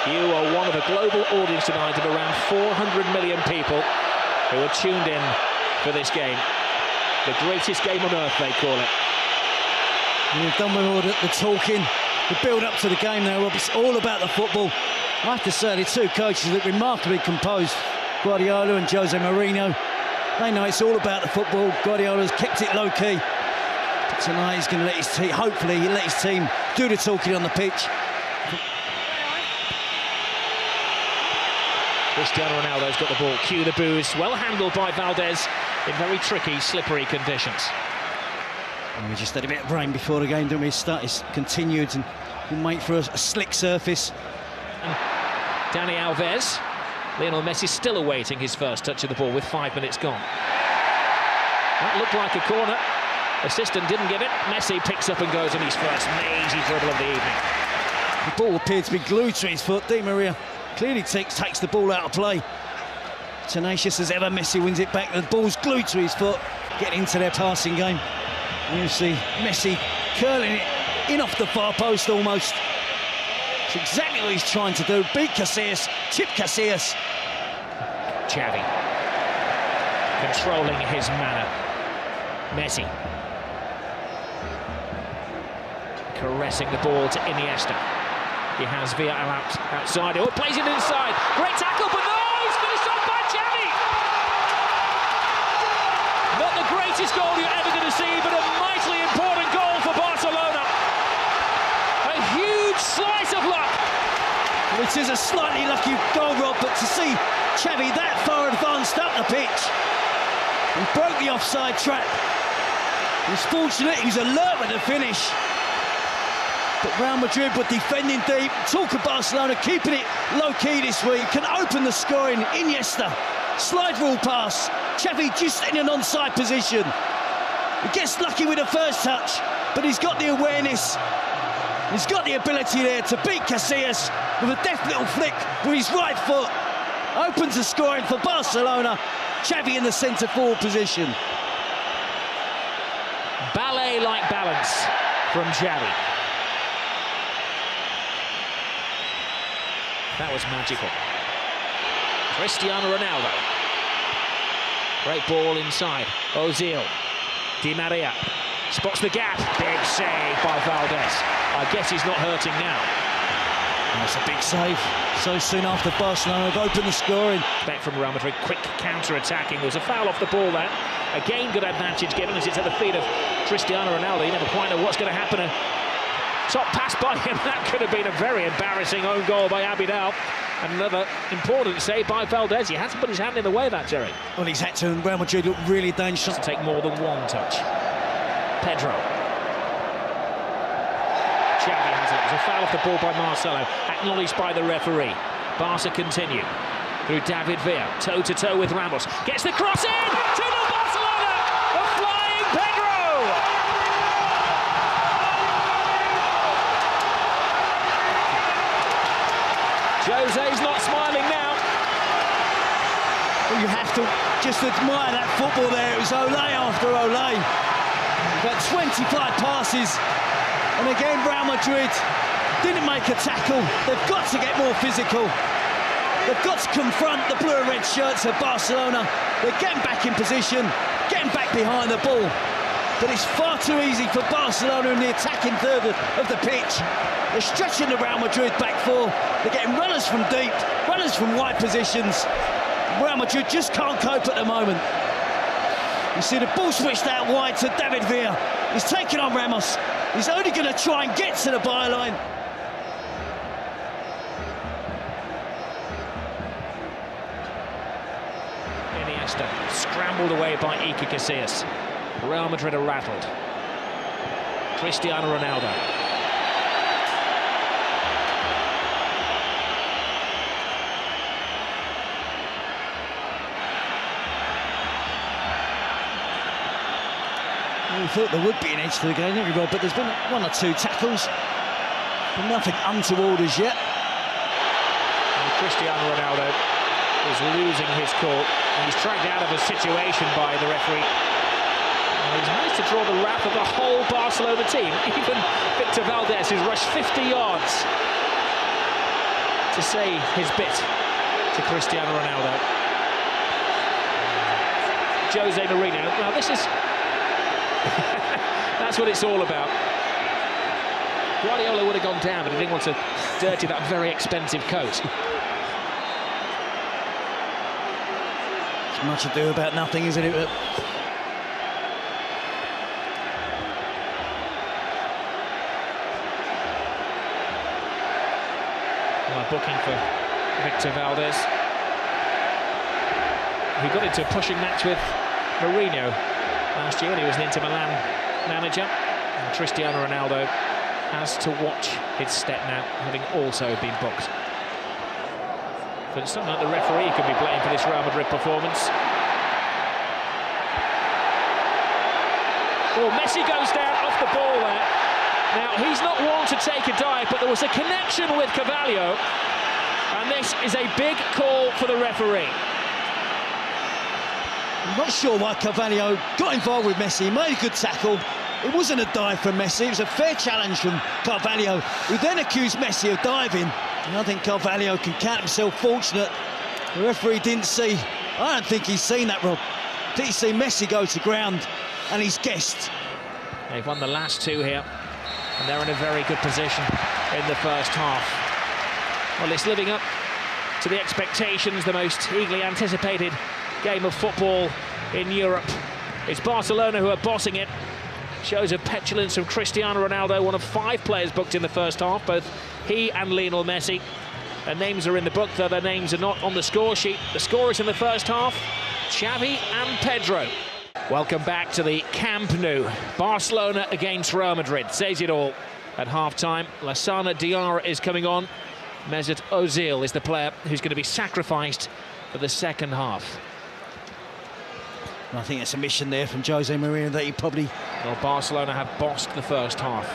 You are one of a global audience tonight of around 400 million people who are tuned in for this game. The greatest game on earth, they call it. You've done with all the talking, the build-up to the game now, Rob. It's all about the football. I have to say, the two coaches look remarkably composed, Guardiola and Jose Mourinho. They know it's all about the football. Guardiola's kept it low-key. But tonight he's going to let his team, hopefully, he'll let his team do the talking on the pitch. Cristiano Ronaldo's got the ball. Cue the boos. Well handled by Valdez in very tricky, slippery conditions. And we just had a bit of rain before the game, didn't we? It's continued and we'll make for a slick surface. And Dani Alves. Lionel Messi still awaiting his first touch of the ball with 5 minutes gone. That looked like a corner. Assistant didn't give it. Messi picks up and goes on his first mazy dribble of the evening. The ball appeared to be glued to his foot. Di Maria clearly takes the ball out of play. Tenacious as ever, Messi wins it back. The ball's glued to his foot. Getting into their passing game. And you see Messi curling it in off the far post almost. It's exactly what he's trying to do. Beat Casillas, chip Casillas. Xavi controlling his manner. Messi caressing the ball to Iniesta. He has Villarreal outside. Oh, plays it inside. Great tackle, but no, it's finished off by Xavi. Not the greatest goal you're ever going to see, but a mightily important goal for Barcelona. A huge slice of luck. It is a slightly lucky goal, Rob, but to see Xavi that far advanced up the pitch, he broke the offside trap. He was fortunate, he was alert with the finish. But Real Madrid were defending deep. Talk of Barcelona keeping it low-key this week. Can open the scoring. Iniesta, slide rule pass. Xavi just in an onside position. He gets lucky with the first touch, but he's got the awareness. He's got the ability there to beat Casillas with a deft little flick with his right foot. Opens the scoring for Barcelona. Xavi in the centre-forward position. Ballet-like balance from Xavi. That was magical. Cristiano Ronaldo. Great ball inside. Ozil. Di Maria. Spots the gap. Big save by Valdez. I guess he's not hurting now. That's a big save. So soon after Barcelona have opened the scoring. Back from Real Madrid. Quick counter-attacking. There was a foul off the ball there. Again, good advantage given as it's at the feet of Cristiano Ronaldo. You never quite know what's going to happen. Top pass by him. That could have been a very embarrassing own goal by Abidal. And another important save by Valdez. He had to put his hand in the way of that, Jerry. Well, he's had to, and Real Madrid look really dangerous. To take more than one touch. Pedro. Xavi has it. There's a foul off the ball by Marcelo. Acknowledged by the referee. Barca continue. Through David Villa. Toe-to-toe with Ramos. Gets the cross in! 2-0 Barcelona! A flying Pedro! Jose's not smiling now. Well, you have to just admire that football there. It was Olé after Olé. About 25 passes. And again, Real Madrid didn't make a tackle. They've got to get more physical. They've got to confront the blue and red shirts of Barcelona. They're getting back in position, getting back behind the ball. But it's far too easy for Barcelona in the attacking third of the pitch. They're stretching the Real Madrid back four. They're getting runners from deep, runners from wide positions. Real Madrid just can't cope at the moment. You see the ball switched out wide to David Villa. He's taking on Ramos. He's only going to try and get to the byline. Iniesta scrambled away by Iker Casillas. Real Madrid are rattled. Cristiano Ronaldo. We thought there would be an edge to the game, didn't we, Rob? But there's been one or two tackles, but nothing untoward as yet. And Cristiano Ronaldo is losing his cool. He's dragged out of a situation by the referee. And he's managed to draw the wrath of the whole Barcelona team. Even Victor Valdez, who's rushed 50 yards to say his bit to Cristiano Ronaldo. Jose Mourinho. Now this is that's what it's all about. Guardiola would have gone down, but he didn't want to dirty that very expensive coat. It's much ado about nothing, isn't it? Well, booking for Victor Valdez. He got into a pushing match with Mourinho last year when he was an Inter Milan manager. And Cristiano Ronaldo has to watch his step now, having also been booked. But it's not like the referee could be blamed for this Real Madrid performance. Oh, Messi goes down off the ball there. Now, he's not one to take a dive, but there was a connection with Carvalho, and this is a big call for the referee. I'm not sure why Carvalho got involved with Messi. He made a good tackle. It wasn't a dive from Messi, it was a fair challenge from Carvalho, who then accused Messi of diving. And I think Carvalho can count himself fortunate. The referee didn't see, I don't think he's seen that, Rob. Did he see Messi go to ground, and he's guessed. They've won the last two here, and they're in a very good position in the first half. Well, it's living up to the expectations, the most eagerly anticipated game of football in Europe. It's Barcelona who are bossing it. Shows of petulance from Cristiano Ronaldo, one of 5 players booked in the first half, both he and Lionel Messi. Their names are in the book, though their names are not on the score sheet. The scorers in the first half, Xavi and Pedro. Welcome back to the Camp Nou. Barcelona against Real Madrid, says it all. At half-time, Lassana Diarra is coming on. Mesut Ozil is the player who's going to be sacrificed for the second half. I think it's a mission there from Jose Mourinho that he probably... Well, Barcelona have bossed the first half.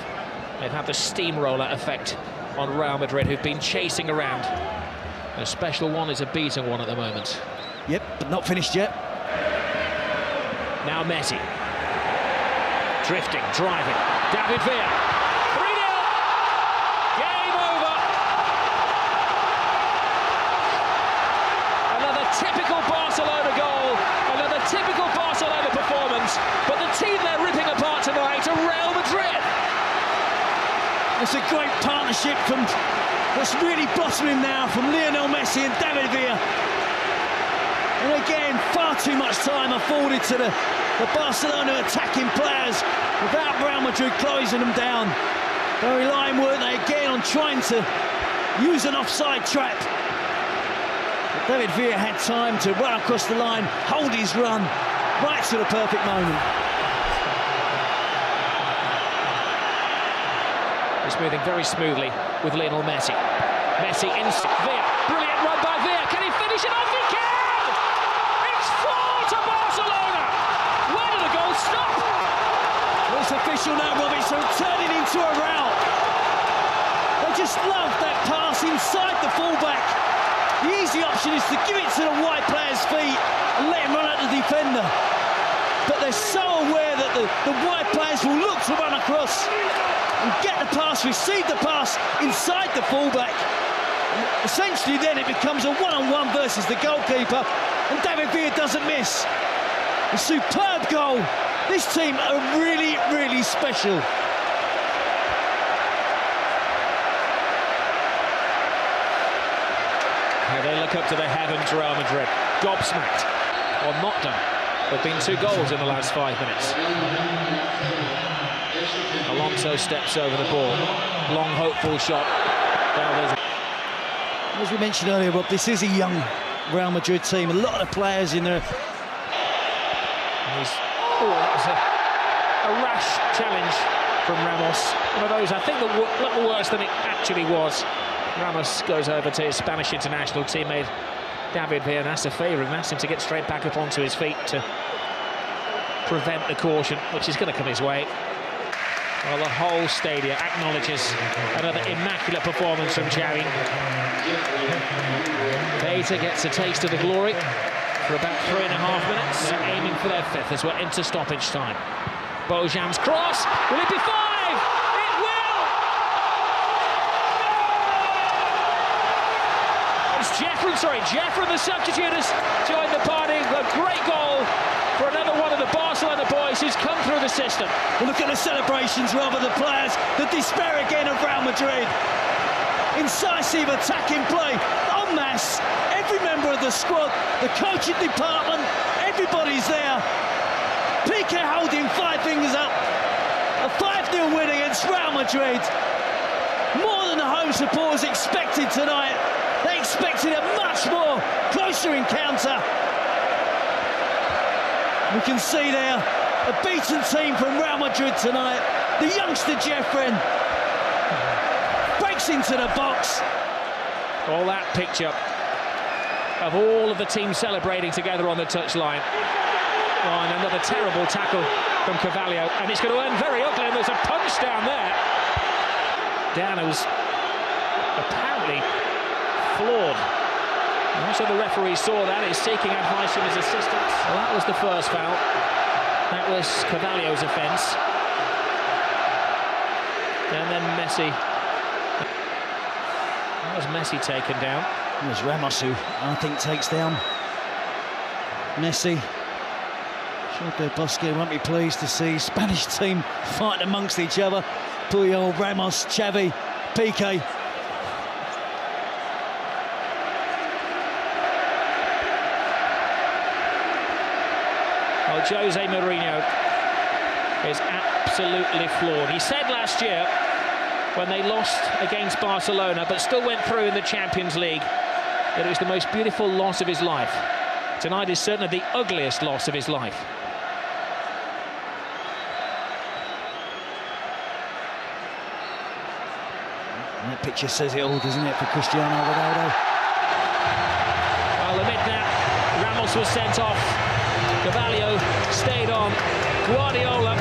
They've had the steamroller effect on Real Madrid, who've been chasing around. A special one is a beaten one at the moment. Yep, but not finished yet. Now Messi. Drifting, driving. David Villa. 3-0. Game over. Another typical Barcelona goal. Another typical Barcelona performance. But the team they're ripping apart tonight are Real Madrid. It's a great partnership from what's really blossoming now from Lionel Messi and David Villa. And again, far too much time afforded to the Barcelona attacking players without Real Madrid closing them down. They're relying, weren't they, again on trying to use an offside trap. But David Villa had time to run across the line, hold his run, right to the perfect moment. It's moving very smoothly with Lionel Messi. Messi in Villa. Brilliant run by Villa. Can he finish it off? He can! It's 4 to Barcelona! Where did the goal stop? Well, it's official now, Robbie, so turning into a rout. They just love that pass inside the fullback. The easy option is to give it to the wide player's feet and let him run at the defender. But they're so aware that the wide players will look to run across and get the pass, receive the pass inside the fullback. And essentially then it becomes a one-on-one versus the goalkeeper, and David Villa doesn't miss. A superb goal. This team are really, really special. Now they look up to the heavens, Real Madrid. Gobsmacked, or not done. There have been 2 goals in the last 5 minutes. Alonso steps over the ball. Long, hopeful shot. As we mentioned earlier, Rob, this is a young Real Madrid team. A lot of players in there. That was a rash challenge from Ramos. One of those, I think, that looked worse than it actually was. Ramos goes over to his Spanish international teammate David Villa and asks a favour and asks him to get straight back up onto his feet to prevent the caution, which is going to come his way. Well, the whole stadium acknowledges another immaculate performance from Xavi. Beta gets a taste of the glory for about 3.5 minutes, aiming for their 5th as we're into stoppage time. Bojan's cross, will it be 5? It will! It's Jeffrey, the substitute, has joined the party. A great goal for another one of the Barcelona boys who's come through the system. Well, look at the celebrations, rather the players, the despair again of Real Madrid. Incisive attacking play, en masse. Every member of the squad, the coaching department, everybody's there. Piqué holding 5 fingers up. A 5-0 win against Real Madrid. More than the home supporters expected tonight. They expected a much more closer encounter. We can see there a beaten team from Real Madrid tonight. The youngster Jeffrey breaks into the box. All that picture of all of the team celebrating together on the touchline. Oh, and another terrible tackle from Carvalho, and it's going to end very ugly, and there's a punch down there. Dan, who's apparently flawed. So the referee saw that, he's seeking advice from his assistants. Well, that was the first foul. That was Carvalho's offence. And then Messi. That was Messi taken down. It was Ramos who, I think, takes down Messi. Jorge Busquets won't be pleased to see Spanish team fighting amongst each other. Puyol, Ramos, Xavi, Piqué. Well, Jose Mourinho is absolutely flawed. He said last year, when they lost against Barcelona, but still went through in the Champions League, that it was the most beautiful loss of his life. Tonight is certainly the ugliest loss of his life. And that picture says it all, doesn't it, for Cristiano Ronaldo? Well, amid that, Ramos was sent off. Carvalho stayed on. Guardiola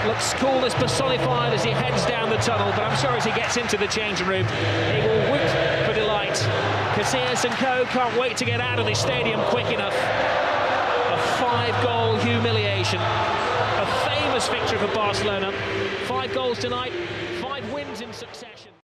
looks coolness personified as he heads down the tunnel, but I'm sure as he gets into the changing room, he will whoop for delight. Casillas and co can't wait to get out of this stadium quick enough. A 5-goal humiliation. A famous victory for Barcelona. 5 goals tonight, 5 wins in succession.